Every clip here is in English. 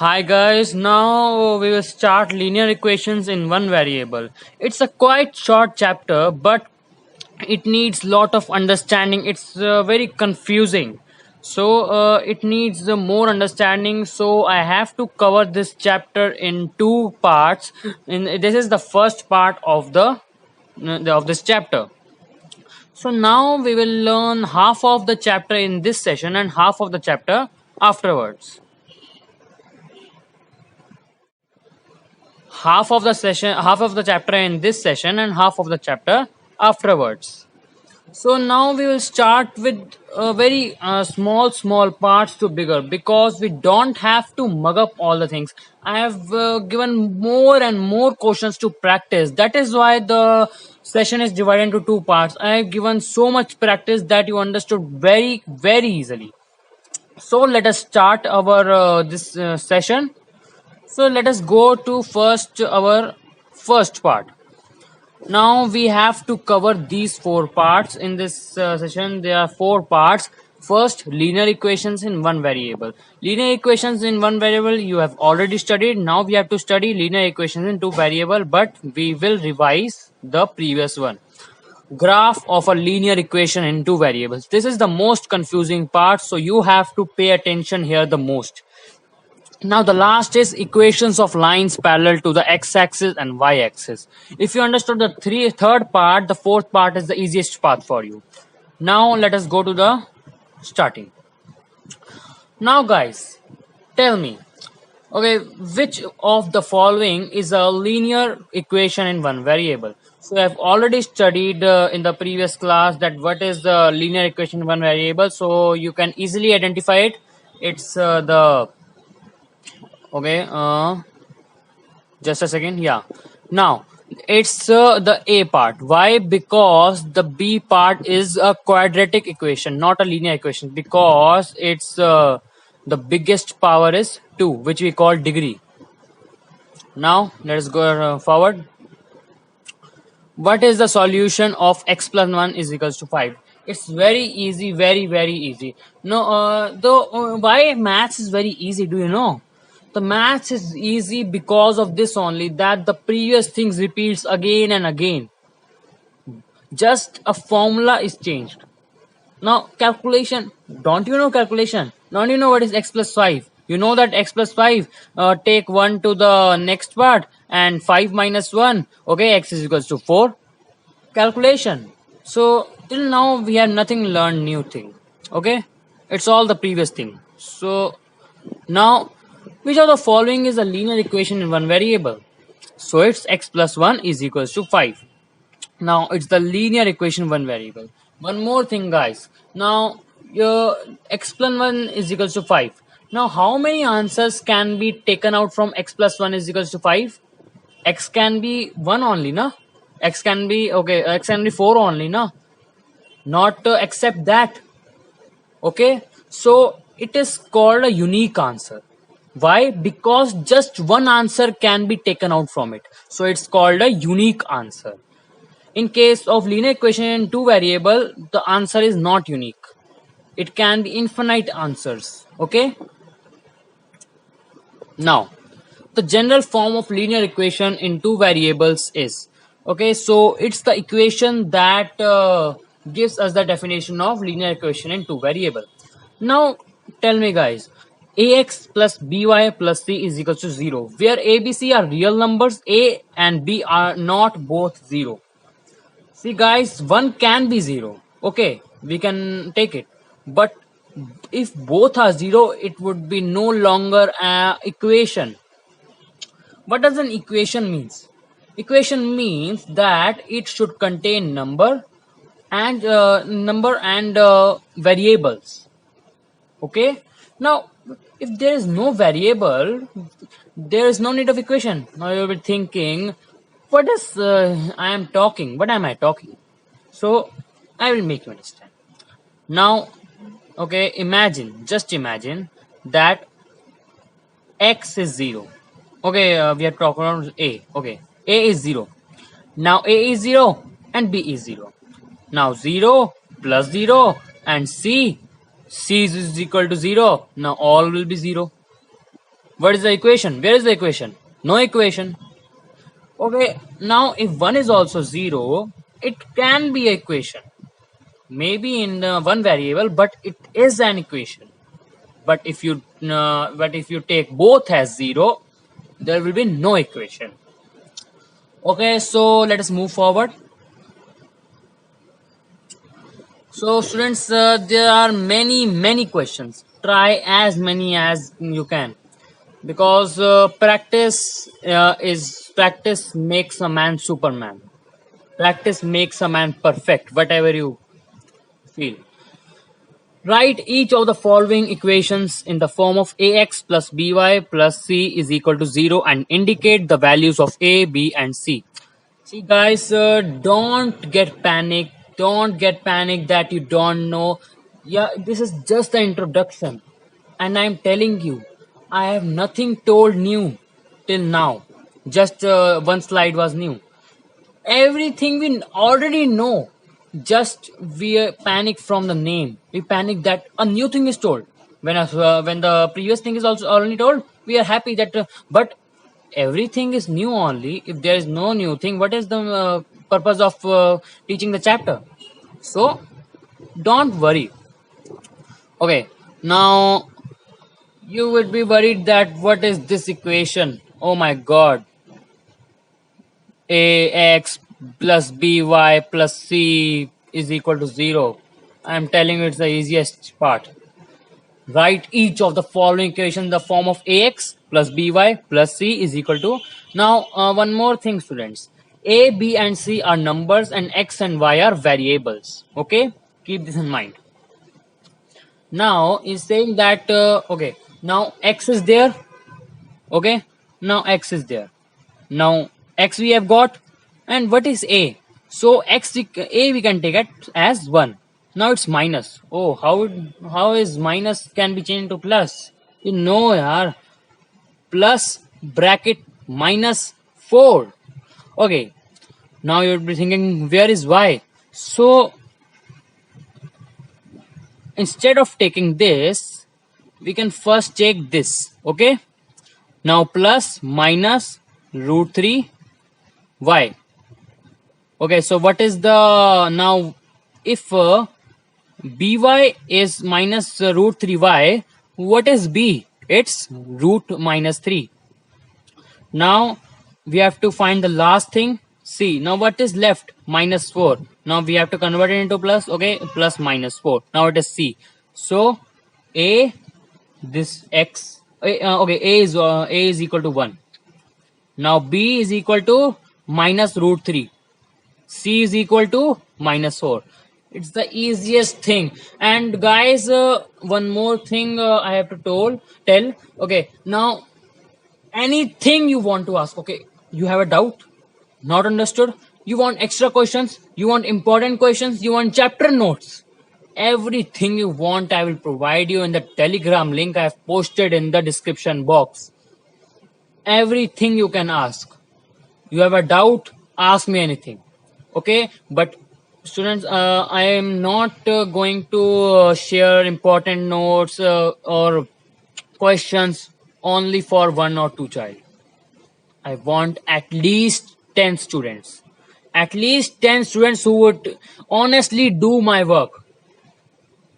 Hi guys, now we will start linear equations in one variable. It's a quite short chapter, but it needs lot of understanding. It's very confusing. So it needs more understanding. So I have to cover this chapter in two parts. This is the first part of this chapter. So now we will learn half of the chapter in this session and half of the chapter afterwards. Half of the chapter in this session and half of the chapter afterwards. So now we will start with very small parts to bigger, because we don't have to mug up all the things. I have given more and more questions to practice. That is why the session is divided into two parts. I have given so much practice that you understood very easily. So let us start our this session. So let us go to first our first part. Now we have to cover these four parts in this session. There are four parts. First, linear equations in one variable. Linear equations in one variable you have already studied. Now we have to study linear equations in two variable, but we will revise the previous one. Graph of a linear equation in two variables. This is the most confusing part, so you have to pay attention here the most. Now the last is equations of lines parallel to the x-axis and y-axis. If you understood the third part, the fourth part is the easiest part for you. Now let us go to the starting. Now guys, tell me, okay, which of the following is a linear equation in one variable? So I've already studied in the previous class that what is the linear equation in one variable. So you can easily identify it. It's the okay. Just a second. Yeah. Now it's the A part. Why? Because the B part is a quadratic equation, not a linear equation. Because it's the biggest power is 2, which we call degree. Now let us go forward. What is the solution of x plus 1 is equals to 5? It's very easy, very easy. No, why maths is very easy? Do you know? The maths is easy because of this only, that the previous things repeats again and again. Just a formula is changed. Now calculation. Don't you know calculation? Don't you know what is x plus 5? You know that x plus 5, take 1 to the next part and 5 minus 1. Okay, x is equals to 4. Calculation. So till now we have nothing learned new thing. Okay, it's all the previous thing. So now, which of the following is a linear equation in one variable? So it's x plus 1 is equals to 5. Now it's the linear equation one variable. One more thing guys. Now your x plus 1 is equals to 5. Now how many answers can be taken out from x plus 1 is equals to 5? X can be 1 only, na? X can be, okay, x can be 4 only, na? Not except that. Okay, so it is called a unique answer. Why? Because just one answer can be taken out from it. So it's called a unique answer. In case of linear equation in two variable, the answer is not unique. It can be infinite answers. Okay. Now, the general form of linear equation in two variables is, okay, so it's the equation that gives us the definition of linear equation in two variable. Now tell me guys, ax plus by plus c is equal to 0, where a, b, c are real numbers, a and b are not both 0. See guys, 1 can be 0, okay, we can take it, but if both are 0, it would be no longer an equation. What does an equation means? Equation means that it should contain number and variables. Okay. Now, if there is no variable, there is no need of equation. Now you'll be thinking, what is I am talking? What am I talking? So I will make you understand. Now, okay, just imagine that x is 0. Okay, we are talking about a. Okay, a is 0. Now a is 0 and b is 0. Now 0 plus 0 and c is equal to 0. Now all will be 0. What is the equation? Where is the equation? No equation. Okay, now if 1 is also 0, it can be an equation. Maybe in one variable, but it is an equation. But if you take both as 0, there will be no equation. Okay, so let us move forward. So students, there are many questions. Try as many as you can, because practice makes a man Superman. Practice makes a man perfect. Whatever you feel. Write each of the following equations in the form of ax plus by plus c is equal to 0 and indicate the values of a, b and c. See guys, don't get panic. Don't get panic that you don't know. Yeah, this is just the introduction. And I'm telling you, I have nothing told new till now. Just one slide was new. Everything we already know. Just we panic from the name. We panic that a new thing is told. When the previous thing is also already told, we are happy that. But everything is new only. If there is no new thing, what is the purpose of teaching the chapter? So don't worry. Okay, now you would be worried that what is this equation? Oh my god. Ax plus by plus c is equal to 0. I am telling you it's the easiest part. Write each of the following equations in the form of ax plus by plus c is equal to. Now, one more thing, students. A, b, and c are numbers, and x and y are variables. Okay, keep this in mind. Now, is saying that okay. Now x is there. Okay. Now x is there. Now x we have got, and what is a? So a we can take it as 1. Now it's minus. Oh, how is minus can be changed to plus? You know, yaar. Plus bracket minus 4. Okay. Now you'll be thinking, where is y? So instead of taking this, we can first take this. Okay. Now plus minus root 3 y. Okay, so what is the now if by is minus root 3y, what is b? It's root minus 3. Now we have to find the last thing, c. Now what is left? Minus 4. Now we have to convert it into plus. Okay, plus minus 4. Now it is c. So a, this x, okay, a is equal to 1. Now b is equal to minus root 3. C is equal to minus 4. It's the easiest thing. And guys, one more thing I have to tell. Okay, now anything you want to ask. Okay, you have a doubt, not understood, you want extra questions, you want important questions, you want chapter notes. Everything you want, I will provide you in the Telegram link I have posted in the description box. Everything you can ask. You have a doubt, ask me anything. Okay, but students, I am not going to share important notes or questions only for one or two child. I want at least 10 students. At least 10 students who would honestly do my work.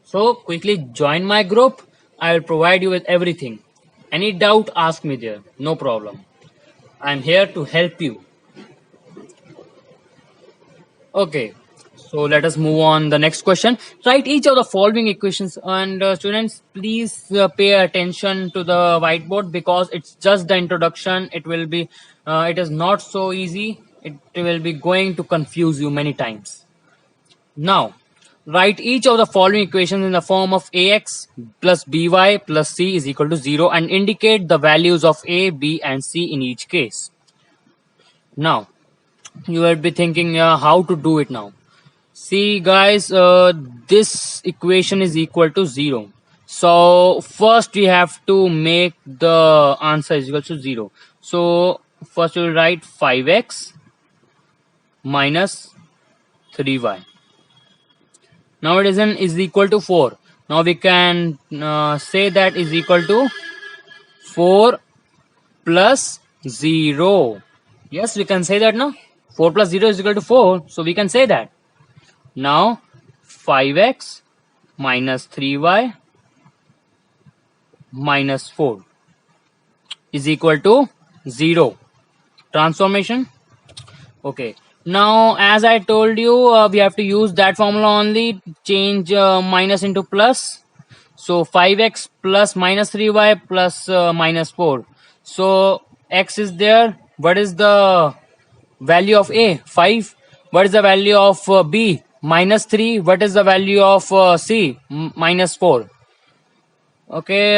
So quickly join my group. I will provide you with everything. Any doubt, ask me there. No problem. I'm here to help you. Okay, so let us move on the next question. Write each of the following equations, and students, please pay attention to the whiteboard because it's just the introduction. It is not so easy. It will be going to confuse you many times. Now, write each of the following equations in the form of ax plus by plus c is equal to 0 and indicate the values of a, b and c in each case. Now, you will be thinking how to do it now. See guys, this equation is equal to 0. So first we have to make the answer is equal to 0. So first we will write 5x minus 3y. Now it is equal to 4. Now we can say that is equal to 4 plus 0. Yes, we can say that now. 4 plus 0 is equal to 4. So we can say that. Now 5x minus 3y minus 4 is equal to 0. Transformation. Okay. Now, as I told you, we have to use that formula only. Change minus into plus. So 5x plus minus 3y plus minus 4. So x is there. What is the value of A? 5. What is the value of B? Minus 3. What is the value of C? Minus 4. Okay.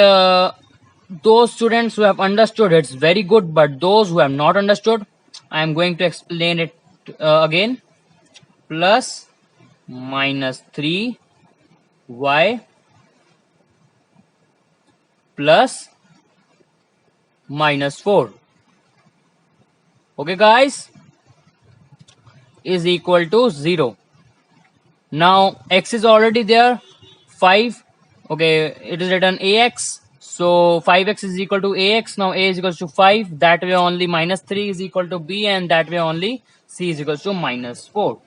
Those students who have understood, it's very good. But those who have not understood, I am going to explain it again. Plus minus 3y plus minus 4. Okay, guys, is equal to 0. Now x is already there, 5. Okay, it is written ax. So 5x is equal to ax. Now a is equal to 5. That way only minus 3 is equal to b, and that way only c is equal to minus 4.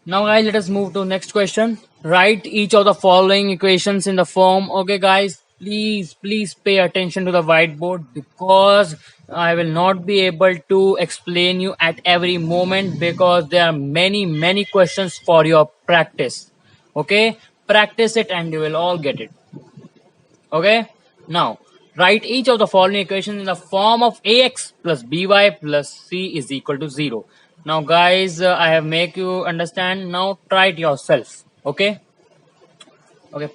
Now guys, let us move to next question. Write each of the following equations in the form. Okay guys, please pay attention to the whiteboard, because I will not be able to explain you at every moment, because there are many questions for your practice. Okay, practice it and you will all get it. Okay, now write each of the following equations in the form of ax plus by plus c is equal to 0. Now guys, I have make you understand. Now try it yourself. Okay,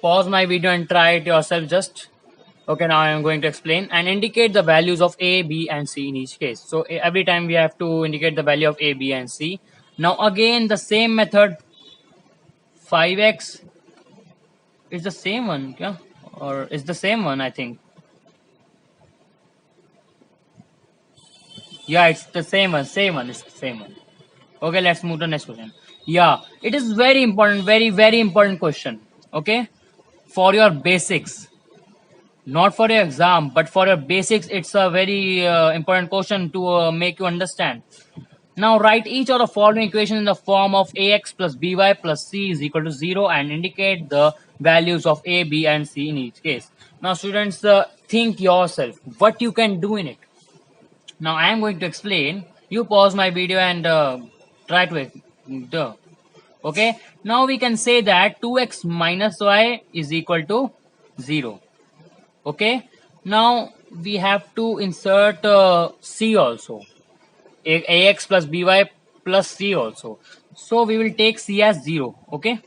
pause my video and try it yourself just. Okay, now I am going to explain and indicate the values of a, b and c in each case. So every time we have to indicate the value of a, b and c. Now again the same method. 5x is the same one, yeah? Or is the same one, I think. Yeah, it's the same one, it's the same one. Okay, let's move to the next question. Yeah, it is very important, very important question. Okay, for your basics, not for your exam, but for your basics, it's a very important question to make you understand. Now write each of the following equations in the form of ax plus by plus c is equal to 0 and indicate the values of a, b and c in each case. Now students, think yourself what you can do in it. Now I am going to explain. You pause my video and try to okay. Now we can say that 2x minus y is equal to 0. Okay. Now we have to insert c also. Ax plus by plus c also. So we will take c as 0. Okay.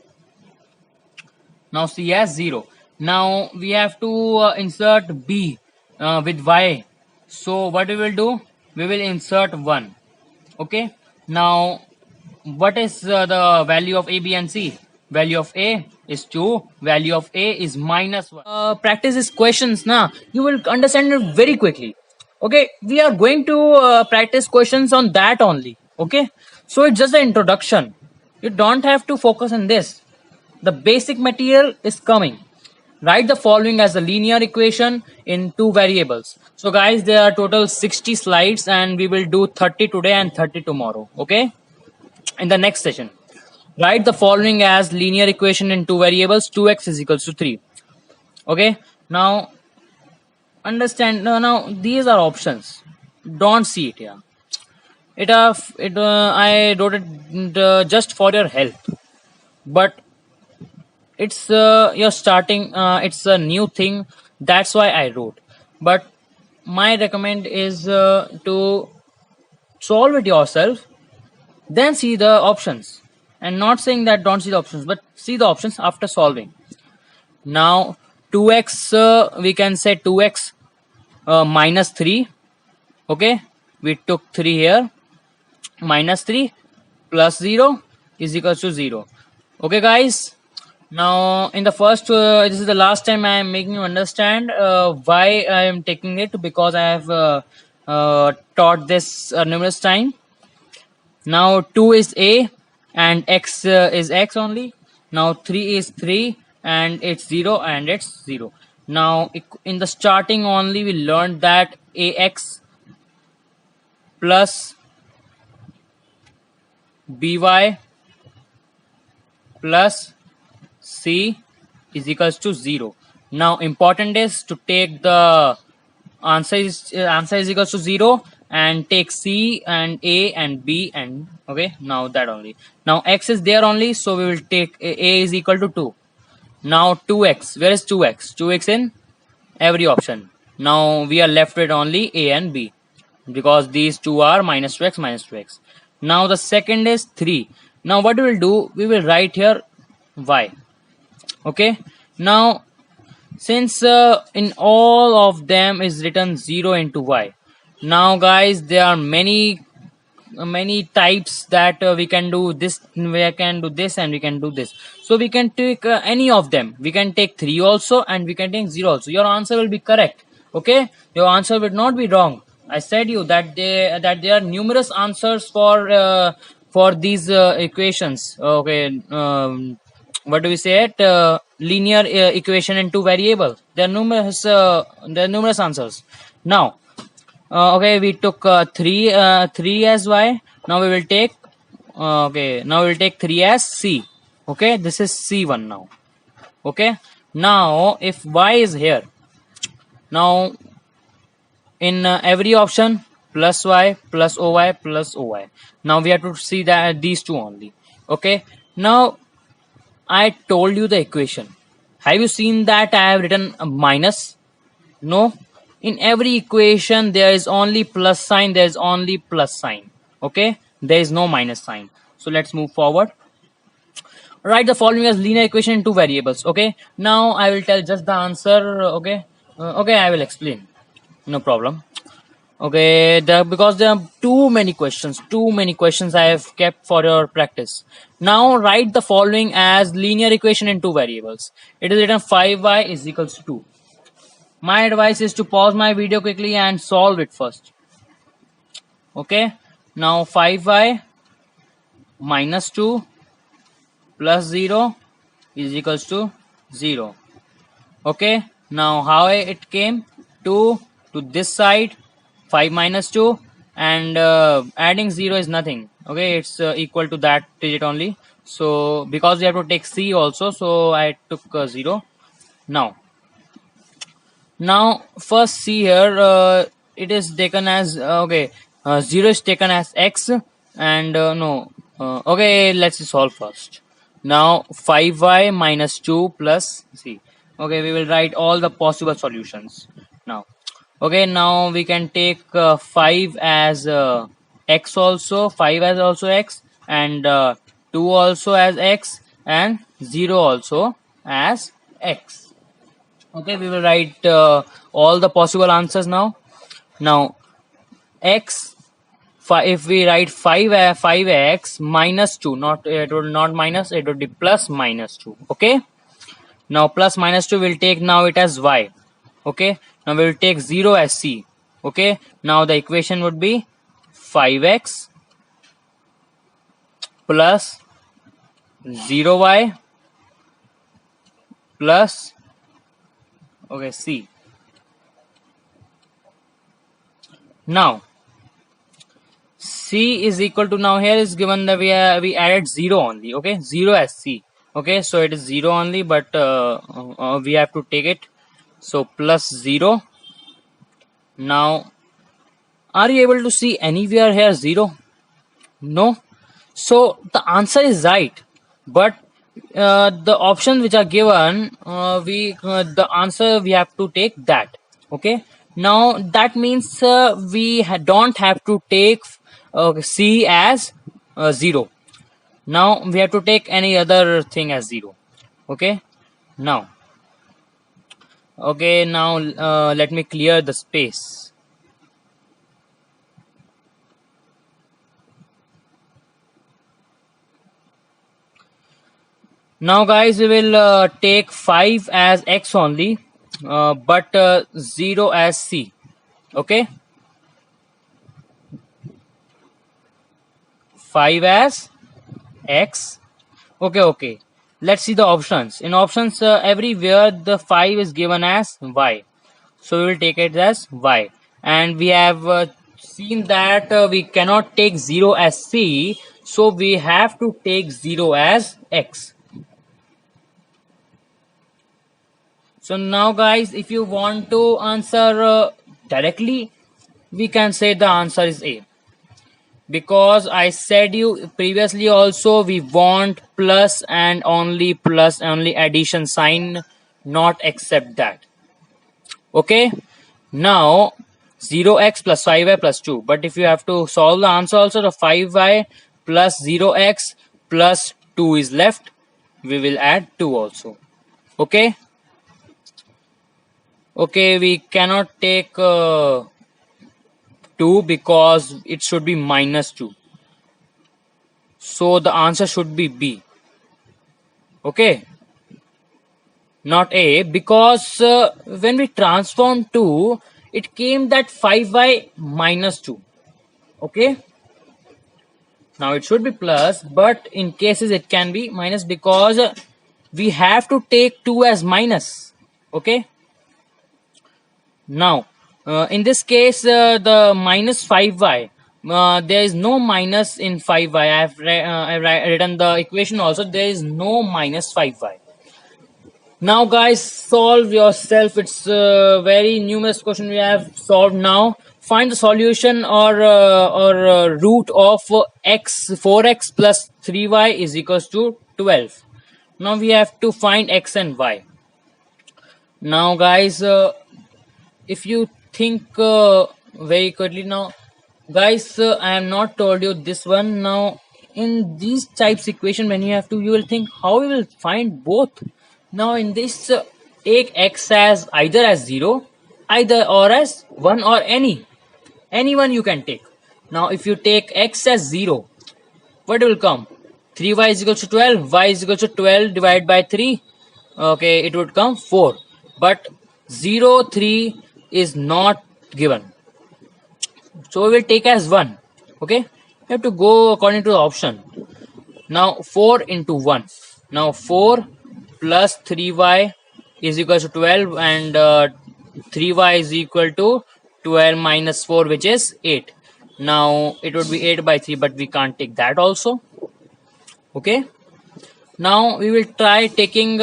Now c as 0. Now we have to insert b with y. So what we will do? We will insert 1. Okay. Now what is the value of a, b and c? Value of a is 2. Value of a is minus 1. Practice these questions now. You will understand it very quickly. Okay, we are going to practice questions on that only. Okay, so it's just an introduction. You don't have to focus on this. The basic material is coming. Write the following as a linear equation in two variables. So guys, there are total 60 slides and we will do 30 today and 30 tomorrow. Okay, in the next session. Write the following as linear equation in two variables. 2x is equals to 3. Okay, now understand. Now these are options. Don't see it here. I wrote it just for your help, but it's you're starting. It's a new thing. That's why I wrote. But my recommend is to solve it yourself, then see the options. And not saying that don't see the options, but see the options after solving. Now 2x, we can say 2x minus 3. Okay, we took 3 here. Minus 3 plus 0 is equals to 0. Okay guys, now in the first, this is the last time I am making you understand why I am taking it, because I have taught this numerous time. Now 2 is a and x is x only. Now 3 is 3 and it's 0 and it's 0. Now in the starting only we learned that ax plus by plus c is equals to 0. Now important is to take the answer is equals to 0 and take c and a and b, and okay, now that only. Now x is there only, so we will take a is equal to 2. Now 2x, where is 2x? 2x in every option. Now we are left with only a and b because these two are minus 2x minus 2x. Now the second is 3. Now what we will do, we will write here y. Okay, now since in all of them is written 0 into y. Now guys, there are many types that we can do this, we can do this, and we can do this. So we can take any of them. We can take 3 also, and we can take 0 also. Your answer will be correct. Okay, your answer will not be wrong. I said you that there are numerous answers for these equations. Okay, what do we say it? Linear equation in two variables. There are numerous answers. Now okay, we took 3 as y. Now we will take okay, now we will take 3 as c. Okay, this is c1 now. Okay, now if y is here, now in every option plus y plus oy plus oy. Now we have to see that these two only. Okay, now I told you the equation. Have you seen that I have written a minus? No. In every equation there is only plus sign, there is only plus sign. Okay, there is no minus sign. So let's move forward. Write the following as linear equation in two variables. Okay, now I will tell just the answer. Okay, okay, I will explain. No problem. Okay, because there are too many questions I have kept for your practice. Now write the following as linear equation in two variables. It is written 5y is equals to 2. My advice is to pause my video quickly and solve it first. Okay, now 5y minus 2 plus 0 is equals to 0. Okay, now how it came? 2 to this side, 5 minus 2, and adding 0 is nothing. Okay, it's equal to that digit only. So because we have to take c also, so I took 0. Now first see here, it is taken as okay, 0 is taken as x, and no, okay, let's solve first. Now 5y minus 2 plus c. Okay, we will write all the possible solutions now. Okay, now we can take 5 as x also, 5 as also x, and 2 also as x, and 0 also as x. Okay, we will write all the possible answers now. Now x, if we write 5x minus 2, not it would not minus, it would be plus minus 2. Okay, now plus minus 2 will take now it as y. Okay, now we will take 0 as c. Okay, now the equation would be 5x plus 0y plus okay c. Now c is equal to, now here is given that we added 0 only. Okay, 0 as c. Okay, so it is 0 only, but we have to take it. So plus 0. Now are you able to see anywhere here 0? No. So the answer is right, but the options which are given, the answer we have to take that. Okay, now that means we don't have to take c as 0. Now we have to take any other thing as 0. Okay, now let me clear the space. Now guys, we will take 5 as x only, but 0 as c. Okay, 5 as x. Okay, let's see the options. In options, everywhere the 5 is given as y. So we will take it as y. And we have seen that we cannot take 0 as c. So we have to take 0 as x. So now guys, if you want to answer directly, we can say the answer is A. Because I said you previously also, we want plus and only addition sign, not except that. Okay, now 0x plus 5y plus 2, but if you have to solve the answer also, the 5y plus 0x plus 2 is left, we will add 2 also. Okay, we cannot take 2 because it should be minus 2. So the answer should be B. Okay, not A, because when we transform 2, it came that 5y minus 2. Okay, now it should be plus, but in cases it can be minus because we have to take 2 as minus. Okay, now in this case, the minus 5y, there is no minus in 5y. I have written the equation also. There is no minus 5y. Now guys, solve yourself. It's a very numerous question we have solved now. Find the solution or root of x 4x plus 3y is equals to 12. Now we have to find x and y. Now guys, if you think very quickly now, guys, I have not told you this one. Now in these types equation, when you have to, you will think how we will find both. Now in this, take x as either as 0, either or as 1 or any one you can take. Now if you take x as 0, what will come? 3y is equal to 12, y is equal to 12 divided by 3. Okay, it would come 4. But 0, 3 is not given. So we will take as 1. Okay, you have to go according to the option. Now 4 into 1. Now 4 plus 3y is equal to 12, and 3y is equal to 12 minus 4, which is 8. Now it would be 8 by 3, but we can't take that also. Okay, now we will try taking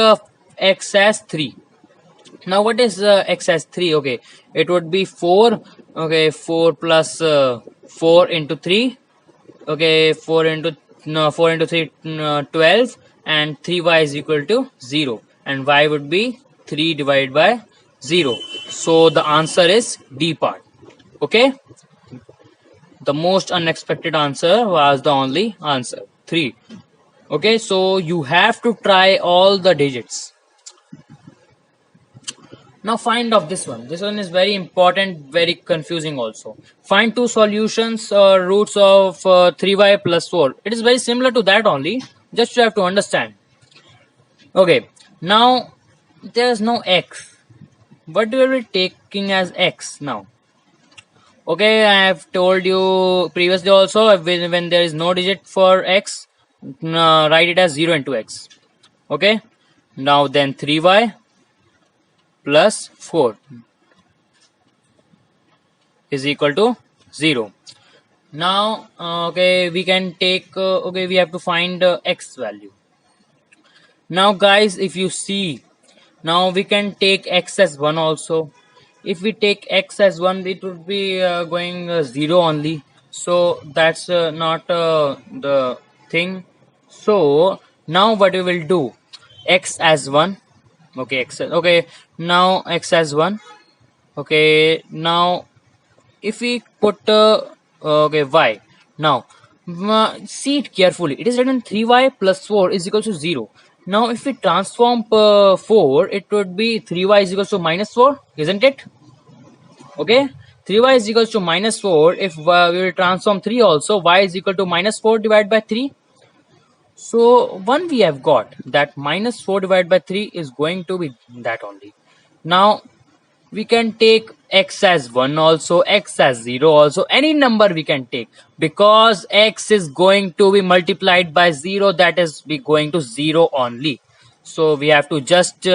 x as 3. Now what is x as 3? Okay, it would be 4. Okay, 4 plus 4 into 3. Okay, 4 into 3, 12, and 3y is equal to 0, and y would be 3 divided by 0. So the answer is D part. Okay, the most unexpected answer was the only answer, 3. Okay, so you have to try all the digits. Now find of this one. This one is very important, very confusing also. Find two solutions or roots of 3y plus 4. It is very similar to that only. Just you have to understand. Okay, now there is no x. What will we be taking as x now? Okay, I have told you previously also, when there is no digit for x, write it as 0 into x. Okay, now then 3y plus 4 is equal to 0. Now okay, we can take okay, we have to find x value. Now guys, if you see, now we can take x as 1 also. If we take x as 1, it would be going 0 only, so that's not the thing. So now what we will do, x as 1. Okay, okay, now x as 1. Okay, now if we put okay, y. Now see it carefully, it is written 3y plus 4 is equal to 0. Now if we transform 4, it would be 3y is equal to minus 4, isn't it? Okay, 3y is equal to minus 4. If we will transform 3 also, y is equal to minus 4 divided by 3. So 1 we have got, that minus 4 divided by 3 is going to be that only. Now we can take x as 1 also, x as 0 also, any number we can take, because x is going to be multiplied by 0, that is be going to 0 only. So we have to just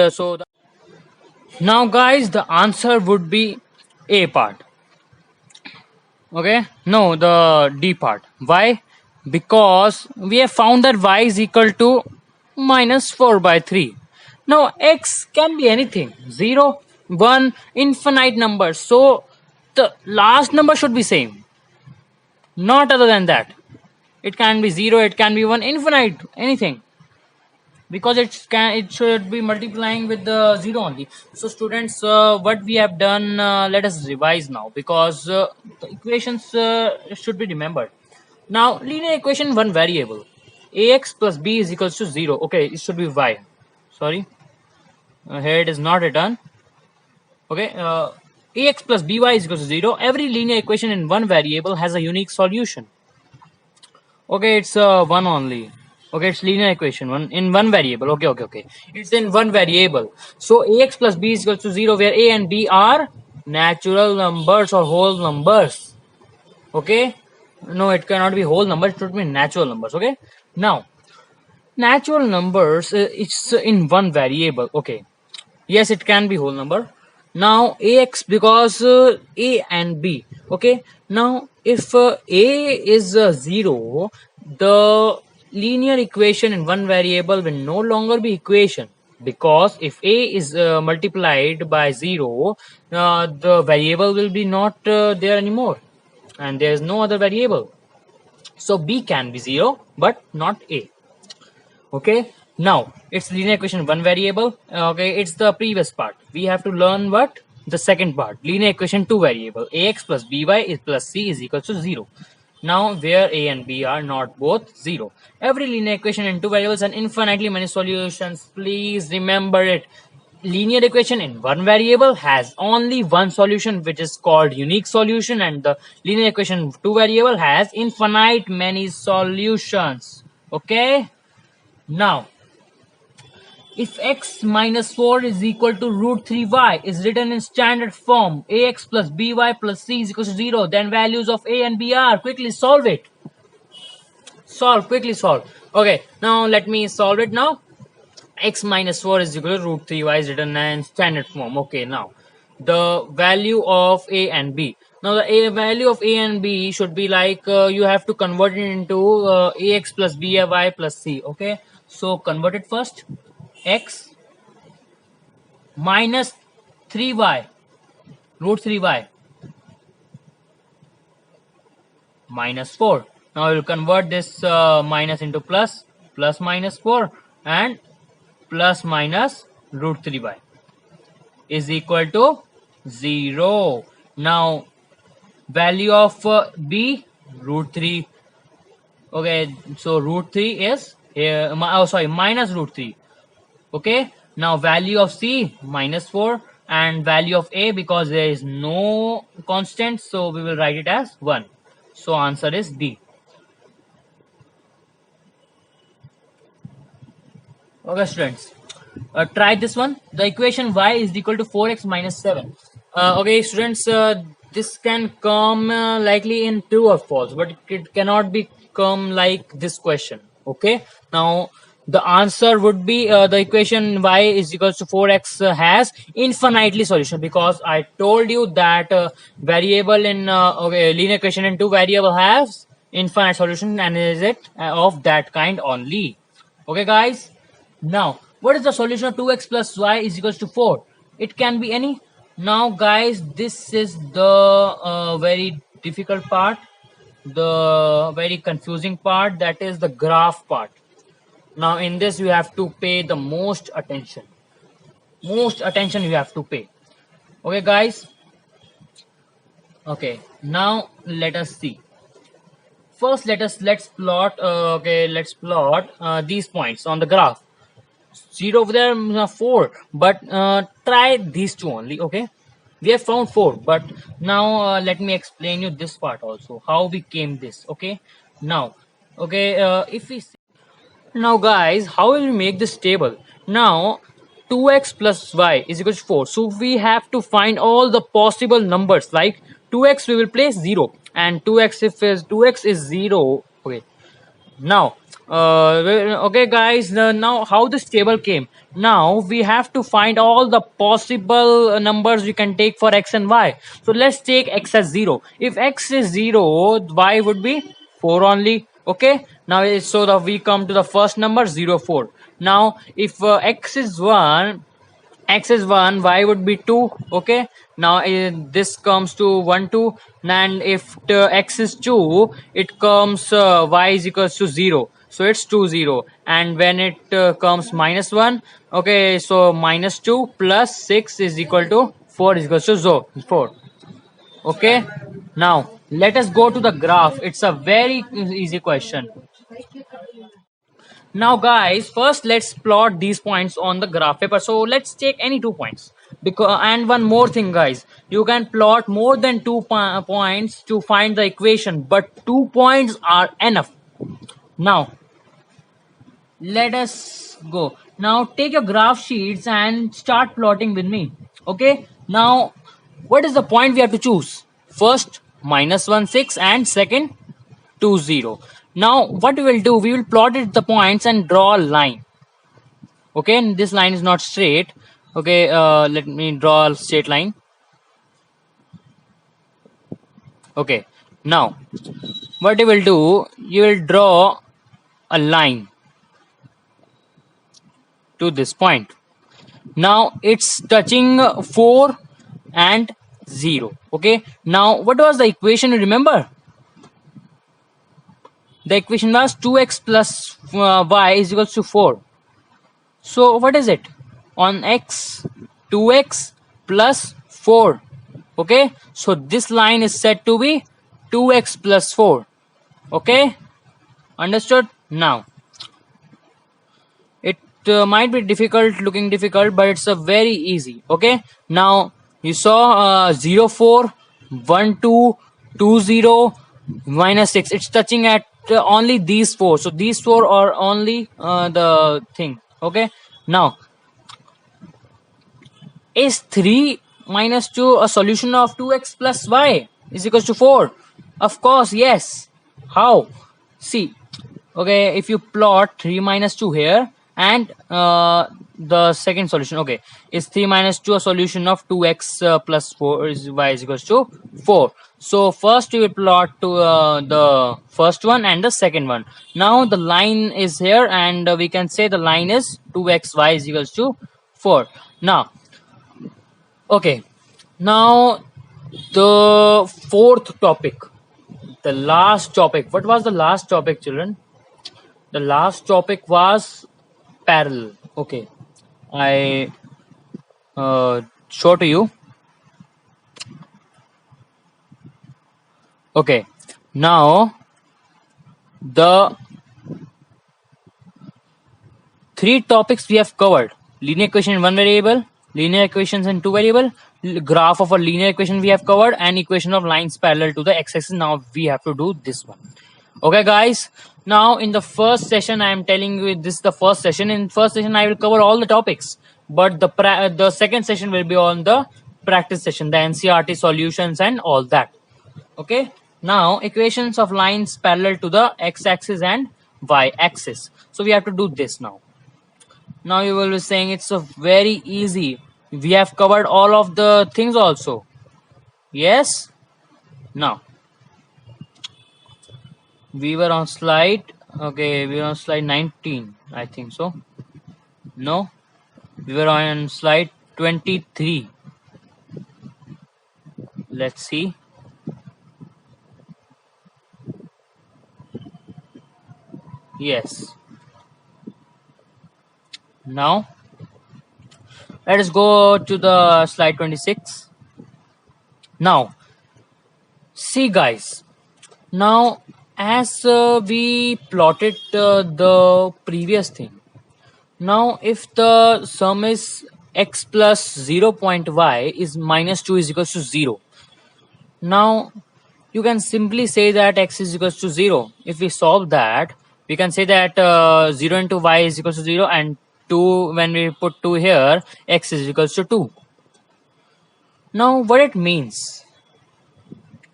now guys, the answer would be A part. Okay, no, the D part. Why? Because we have found that y is equal to minus 4 by 3. Now x can be anything, 0, 1, infinite numbers. So the last number should be same, not other than that. It can be 0, it can be 1, infinite, anything, because it should be multiplying with the 0 only. So students, what we have done, let us revise now, because the equations should be remembered. Now linear equation, one variable, ax plus b is equals to 0. Okay, it should be y, sorry, here it is not written. Okay, ax plus by is equals to 0. Every linear equation in one variable has a unique solution. Okay, it's one only. Okay, it's linear equation one in one variable. Okay. It's in one variable. So ax plus b is equal to 0, where a and b are natural numbers or whole numbers. Okay, no, it cannot be whole numbers. It should be natural numbers. Okay, now natural numbers, it's in one variable. Okay, yes, it can be whole number. Now ax, because a and b. Okay, now if a is 0, the linear equation in one variable will no longer be equation, because if a is multiplied by 0, the variable will be not there anymore, and there is no other variable. So b can be 0 but not a. Okay, now it's linear equation one variable. Okay, it's the previous part. We have to learn what? The second part, linear equation two variable, ax plus by is plus c is equal to 0. Now where a and b are not both 0. Every linear equation in two variables and infinitely many solutions. Please remember it. Linear equation in one variable has only one solution, which is called unique solution, and the linear equation two variable has infinite many solutions. Okay, now if x minus 4 is equal to root 3y is written in standard form, ax plus by plus c is equal to 0, then values of a and b are, quickly solve it. Quickly solve. Okay, now let me solve it now. X minus 4 is equal to root 3y is written in standard form. Okay, now the value of a and b. Now the value of a and b should be like, you have to convert it into ax plus by plus c. Okay, so convert it first. X minus 3y, root 3y, minus 4. Now we will convert this minus into plus, plus minus 4, and plus minus root 3y is equal to 0. Now value of b, root 3. Okay, so root 3 is here, minus root 3. Okay, now value of c, minus 4, and value of a, because there is no constant, so we will write it as 1. So answer is D. Okay students, try this one. The equation y is equal to 4x minus 7. Okay students, this can come likely in true or false, but it cannot be come like this question. Okay, now the answer would be the equation y is equals to 4x has infinitely solution, because I told you that variable in linear equation in two variable has infinite solution, and is it of that kind only. Okay guys, now what is the solution of 2x plus y is equals to 4? It can be any. Now guys, this is the very difficult part, the very confusing part, that is the graph part. Now in this you have to pay the most attention. Most attention you have to pay. Okay guys. Okay, now let us see. First let's plot let's plot these points on the graph. 0 over there, 4, but try these two only. Okay, we have found 4, but now let me explain you this part also, how we came this. Okay, now if we see, now guys, how will we make this table? Now 2x plus y is equal to 4, so we have to find all the possible numbers. Like 2x we will place 0, and 2x, if is 2x is 0. Okay, now Okay, guys. Now, how this table came? Now we have to find all the possible numbers we can take for x and y. So let's take x as 0. If x is 0, y would be 4 only. Okay. Now so that we come to the first number 0, 4. Now if x is 1, y would be 2. Okay. Now this comes to 1, 2, and if x is 2, it comes y is equals to 0, so it's 2, 0. And when it comes minus 1, okay, so minus 2 plus 6 is equal to 4 is equals to 4. Okay. Now let us go to the graph. It's a very easy question. Now, guys, first let's plot these points on the graph paper. So let's take any 2 points. Because, and one more thing, guys, you can plot more than 2 points to find the equation, but 2 points are enough. Now let us go. Now take your graph sheets and start plotting with me. Okay. Now what is the point we have to choose? First minus 1, 6, and second 2, 0. Now what we will do, we will plot it the points and draw a line. Okay, and this line is not straight. Okay, let me draw a straight line. Okay, now what you will do, you will draw a line to this point. Now it's touching 4 and 0. Okay, now what was the equation, you remember? The equation was 2x plus y is equals to 4. So what is it? On x, 2x plus 4. Okay, so this line is said to be 2x plus 4. Okay, understood? Now it might be looking difficult, but it's a very easy. Okay, now you saw 0, 4, 1, 2, 2, 0, minus 6. It's touching at only these 4. So these 4 are only the thing. Okay, now is 3 minus 2 a solution of 2x plus y is equals to 4? Of course, yes. How? See, okay, if you plot 3 minus 2 here and the second solution, okay, is 3 minus 2 a solution of 2x plus 4 is y is equals to 4. So first we will plot to the first one and the second one. Now the line is here, and we can say the line is 2xy is equals to 4. Now, okay, now the fourth topic, the last topic. What was the last topic, children? The last topic was parallel. Okay, I show to you. Okay, now the 3 topics we have covered: linear equation in 1 variable, linear equations in 2 variable, graph of a linear equation we have covered, and equation of lines parallel to the x-axis. Now we have to do this one. Okay, guys. Now in the first session, I am telling you this is the first session. In first session, I will cover all the topics, but the second session will be on the practice session, the NCERT solutions and all that. Okay. Now equations of lines parallel to the x-axis and y-axis. So we have to do this now. Now you will be saying it's a very easy. We have covered all of the things also. Yes. Now we were on slide. Okay, we were on slide 19. I think so. No, we were on slide 23. Let's see. Yes. Now let us go to the slide 26. Now see, guys, now as we plotted the previous thing, now if the sum is x plus 0.y is minus 2 is equals to 0, now you can simply say that x is equals to 0. If we solve that, we can say that 0 into y is equals to 0, and 2, when we put 2 here, x is equals to 2. Now what it means,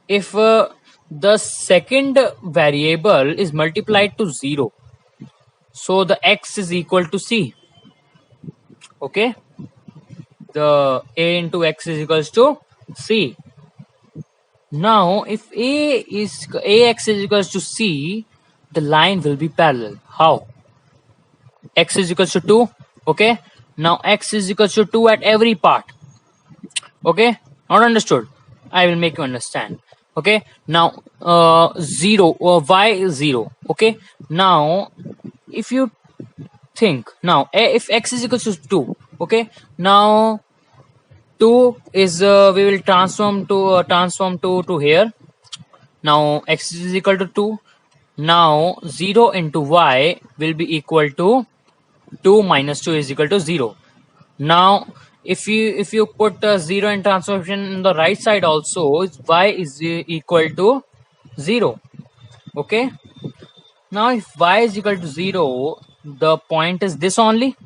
if the second variable is multiplied to 0, So the x is equal to c. Okay, the a into x is equals to c. Now if ax is equals to c, the line will be parallel. How? X is equals to 2. Okay, now x is equals to 2 at every part. Okay, not understood? I will make you understand. Okay, now 0 y is 0. Okay, now if you think, now if x is equals to 2, okay, now 2 is we will transform to here. Now x is equal to 2. Now 0 into y will be equal to 2 minus 2 is equal to 0. Now if you put 0 in transformation in the right side also, y is equal to 0. Okay, now if y is equal to 0, the point is this only.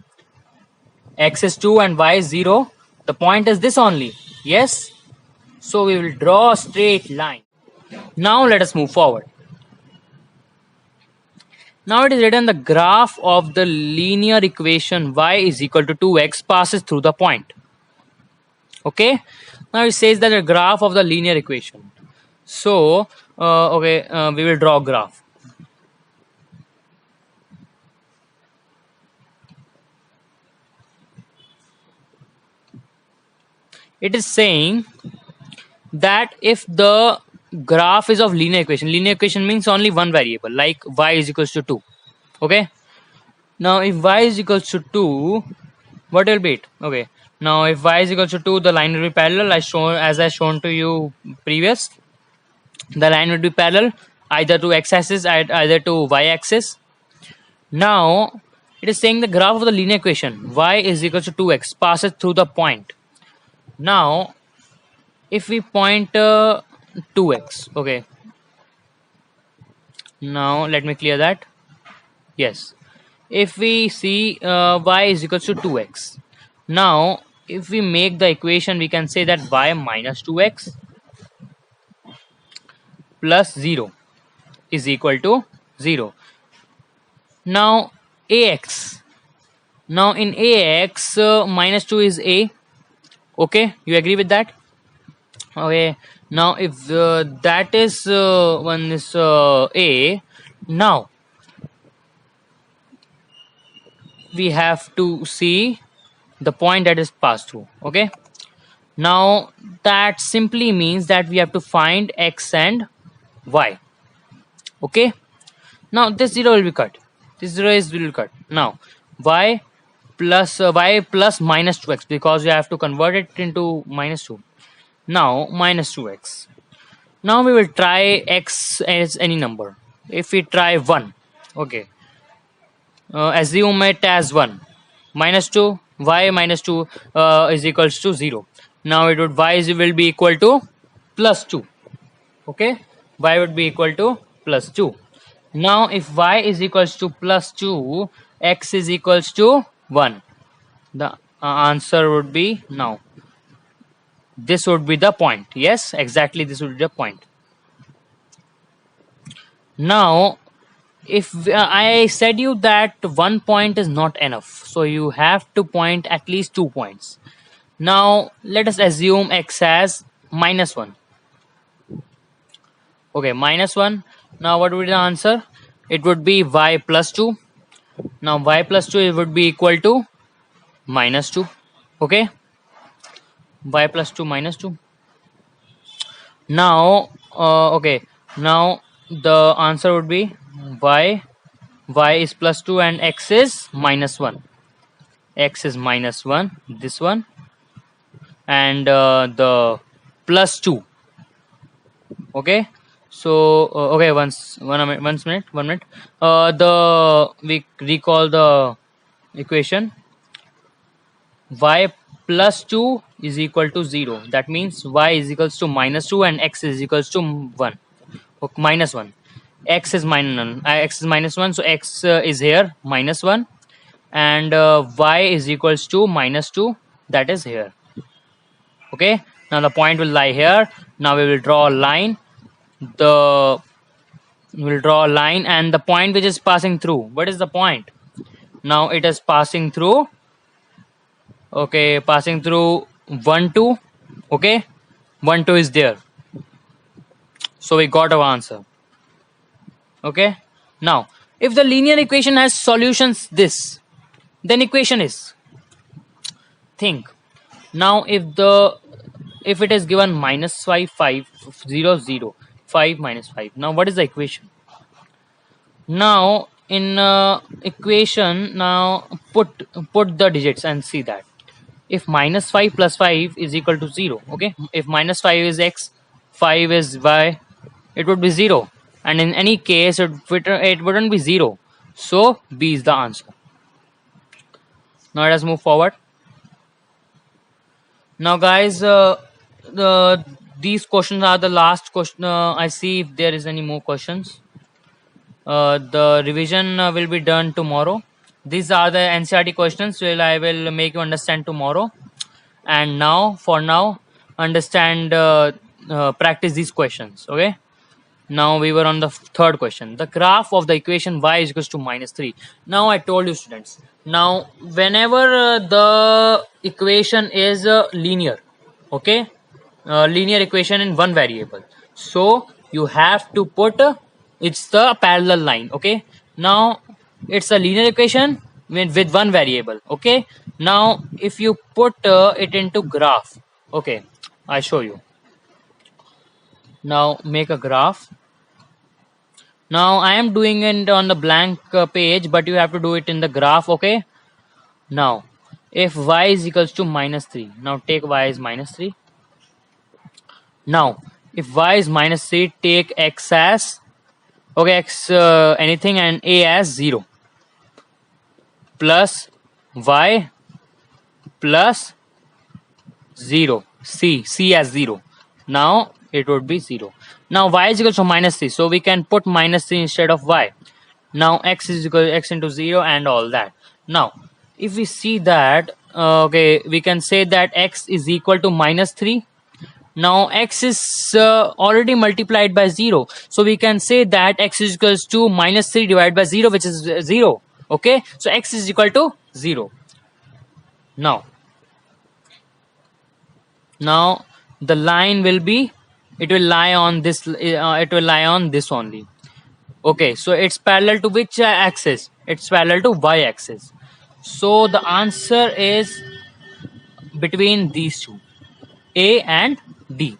X is 2 and y is 0. The point is this only. Yes, so we will draw a straight line. Now let us move forward. Now it is written the graph of the linear equation y is equal to 2x passes through the point. Okay, now it says that the graph of the linear equation. So we will draw a graph. It is saying that if the graph is of linear equation means only one variable, like y is equals to 2. Okay, now if y is equals to 2, what will be it? Okay, now if y is equals to 2, the line will be parallel as I shown to you previous. The line would be parallel either to x-axis either to y-axis. Now it is saying the graph of the linear equation y is equal to 2x passes through the point. Now if we point 2x, okay, now let me clear that. Yes, if we see y is equal to 2x, now if we make the equation, we can say that y minus 2x plus 0 is equal to 0. Now ax, now in ax minus 2 is a. Okay, you agree with that? Okay, now if that is one is a, now we have to see the point that is passed through. Okay, now that simply means that we have to find x and y. Okay, now this 0 will be cut, this 0 is will be cut. Now y plus minus 2x, because we have to convert it into minus 2. Now minus 2x. Now we will try x as any number. If we try 1, okay, assume it as 1. Minus 2, y minus 2 is equals to 0. Now it would will be equal to plus 2. Okay, y would be equal to plus 2. Now if y is equals to plus 2, x is equals to 1. The answer would be, now this would be the point. Yes, exactly, this would be the point. Now if I said you that one point is not enough, so you have to point at least 2 points. Now let us assume x as minus 1. Okay, minus 1. Now what would be the answer? It would be y plus 2. Now y plus 2 would be equal to minus 2. Okay, y plus 2 minus 2. Now okay, now the answer would be y is plus 2 and x is minus 1. X is minus 1, this one, and the plus 2. Okay, so okay, one minute. We recall the equation. Y plus 2 is equal to 0. That means y is equals to minus 2 and x is equals to 1. Okay, minus 1. X is minus 1, so x is here minus 1, and y is equals to minus 2, that is here. Okay, now the point will lie here. Now we will draw a line. The We'll draw a line and the point which is passing through. What is the point? Now it is passing through, okay, passing through 1 2, okay, 1 2 is there, so we got our answer. Okay, now if the linear equation has solutions this, then equation is, think now, if it is given -5 5 0 0 5 minus 5, now what is the equation? Now in equation, now put the digits and see that if -5 plus 5 is equal to 0, okay, if -5 is x, 5 is y, it would be 0, and in any case it wouldn't be 0, so B is the answer. Now let us move forward. Now guys, these questions are the last question. I see if there is any more questions. The revision will be done tomorrow. These are the NCERT questions which I will make you understand tomorrow. And now, for now, understand, practice these questions. Okay. Now we were on the third question. The graph of the equation y is equals to -3. Now I told you, students. Now whenever the equation is linear, okay, linear equation in one variable, so you have to put it's the parallel line. Okay. Now it's a linear equation with one variable. Okay. Now if you put it into graph, okay, I show you. Now make a graph. Now I am doing it on the blank page, but you have to do it in the graph. Okay. Now if y is equals to -3, now take y as -3. Now if y is -3, take x as, okay, x anything, and a as 0, plus y plus 0, c as 0. Now it would be 0. Now y is equal to -3, so we can put -3 instead of y. Now x is equal to x into 0 and all that. Now if we see that, okay, we can say that x is equal to -3. Now x is already multiplied by 0, so we can say that x is equals to -3 divided by 0, which is 0. Okay, so x is equal to 0. Now the line will be, it will lie on this, it will lie on this only. Okay, so it's parallel to which axis? It's parallel to y axis. So the answer is between these two, A and D.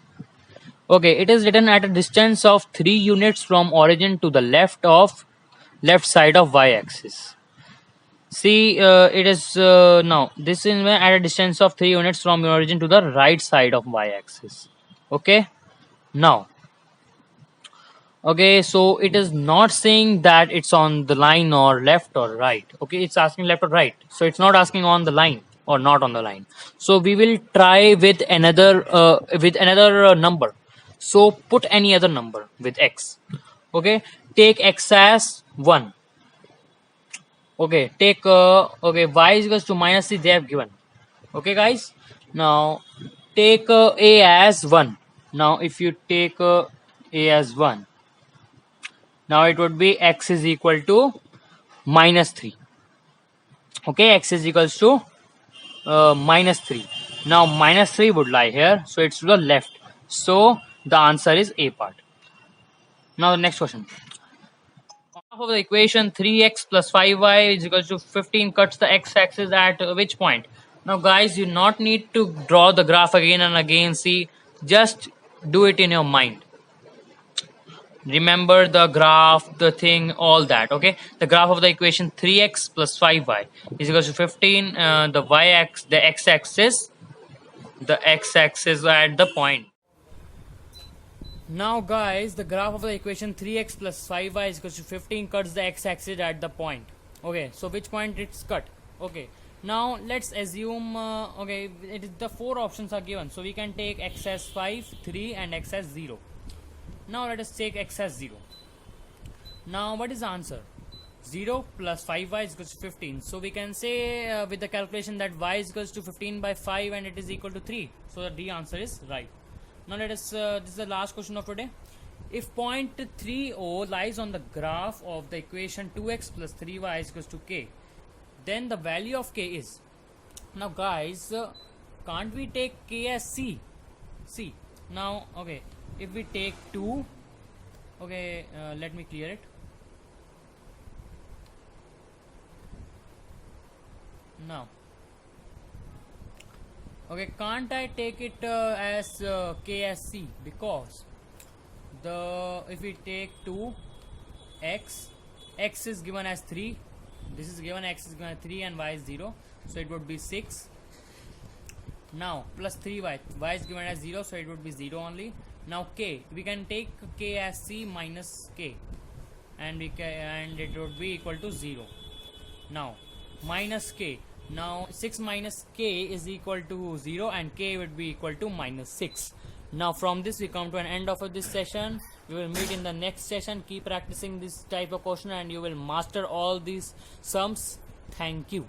Okay, it is written at a distance of 3 units from origin to the left side of y axis. See, it is now this is at a distance of 3 units from the origin to the right side of y axis. Okay. Now, okay, so it is not saying that it's on the line or left or right. Okay, it's asking left or right, so it's not asking on the line or not on the line. So we will try with another number. So put any other number with x. Okay, take x as 1. Okay, take okay, y is equals to -3, they have given. Okay guys, now take a as 1. Now if you take a as 1, now it would be x is equal to -3. Okay, x is equals to -3. Now -3 would lie here, so it's to the left, so the answer is A part. Now the next question. Half of the equation 3x plus 5y is equals to 15 cuts the x-axis at which point? Now guys, you not need to draw the graph again and again. See, just do it in your mind. Remember the graph, the thing, all that. Okay, the graph of the equation 3x plus 5y is equals to 15. The x-axis at the point. Now guys, the graph of the equation 3x plus 5y is equals to 15 cuts the x-axis at the point. Okay, so which point it's cut? Okay, now let's assume, okay, the 4 options are given, so we can take x as 5, 3 and x as 0. Now let us take x as 0. Now what is the answer? 0 plus 5y is equals to 15. So we can say with the calculation that y is equals to 15 by 5 and it is equal to 3. So the D answer is right. Now let us, this is the last question of today. If point 3O lies on the graph of the equation 2x plus 3y is equals to k, then the value of k is. Now guys, can't we take k as c? See, now okay, if we take 2, okay, let me clear it. Now, okay, can't I take it as k as c, because if we take 2 x is given as 3, this is given, x is given as 3 and y is 0, so it would be 6. Now plus 3y, y is given as 0, so it would be 0 only. Now k, we can take k as c minus k, and it would be equal to 0. Now minus k, now 6 minus k is equal to 0, and k would be equal to minus 6. Now from this we come to an end of this session. We will meet in the next session. Keep practicing this type of question and you will master all these sums. Thank you.